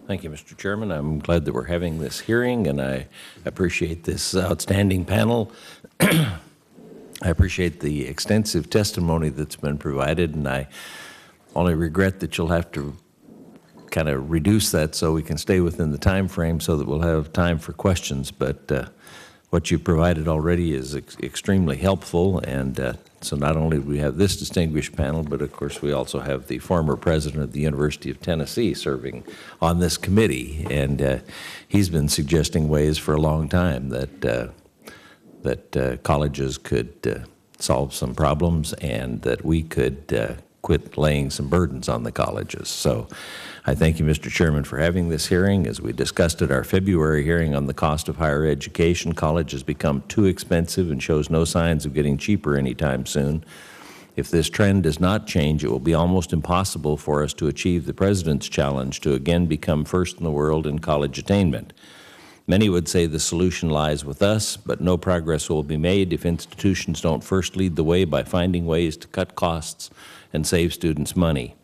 Thank you, Mr. Chairman. I'm glad that we're having this hearing, and I appreciate this outstanding panel. I appreciate the extensive testimony that's been provided, and I only regret that you'll have to kind of reduce that so we can stay within the time frame so that we'll have time for questions. But what you've provided already is extremely helpful, and so not only do we have this distinguished panel, but of course we also have the former president of the University of Tennessee serving on this committee, and he's been suggesting ways for a long time that colleges could solve some problems and that we could quit laying some burdens on the colleges. So I thank you, Mr. Chairman, for having this hearing. As we discussed at our February hearing on the cost of higher education, college has become too expensive and shows no signs of getting cheaper anytime soon. If this trend does not change, it will be almost impossible for us to achieve the President's challenge to again become first in the world in college attainment. Many would say the solution lies with us, but no progress will be made if institutions don't first lead the way by finding ways to cut costs and save students money.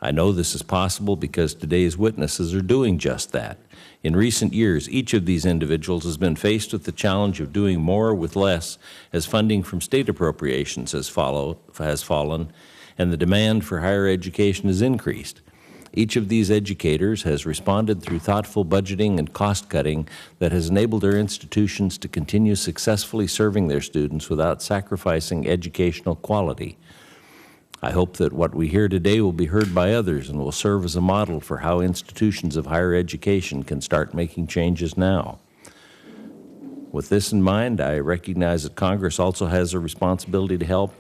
I know this is possible because today's witnesses are doing just that. In recent years, each of these individuals has been faced with the challenge of doing more with less as funding from state appropriations has fallen and the demand for higher education has increased. Each of these educators has responded through thoughtful budgeting and cost cutting that has enabled their institutions to continue successfully serving their students without sacrificing educational quality. I hope that what we hear today will be heard by others and will serve as a model for how institutions of higher education can start making changes now. With this in mind, I recognize that Congress also has a responsibility to help.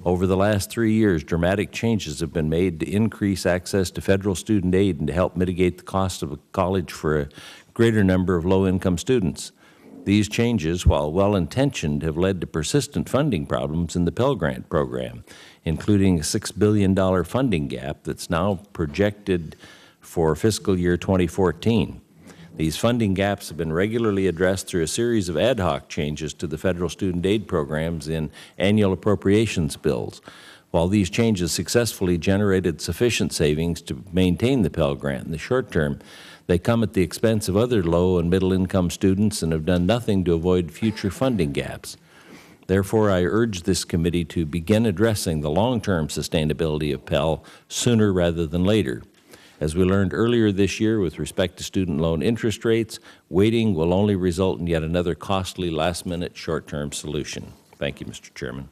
Over the last 3 years, dramatic changes have been made to increase access to federal student aid and to help mitigate the cost of a college for a greater number of low-income students. These changes, while well-intentioned, have led to persistent funding problems in the Pell Grant program, including a $6 billion funding gap that's now projected for fiscal year 2014. These funding gaps have been regularly addressed through a series of ad hoc changes to the federal student aid programs in annual appropriations bills. While these changes successfully generated sufficient savings to maintain the Pell Grant in the short term, they come at the expense of other low and middle income students and have done nothing to avoid future funding gaps. Therefore, I urge this committee to begin addressing the long-term sustainability of Pell sooner rather than later. As we learned earlier this year with respect to student loan interest rates, waiting will only result in yet another costly last-minute short-term solution. Thank you, Mr. Chairman.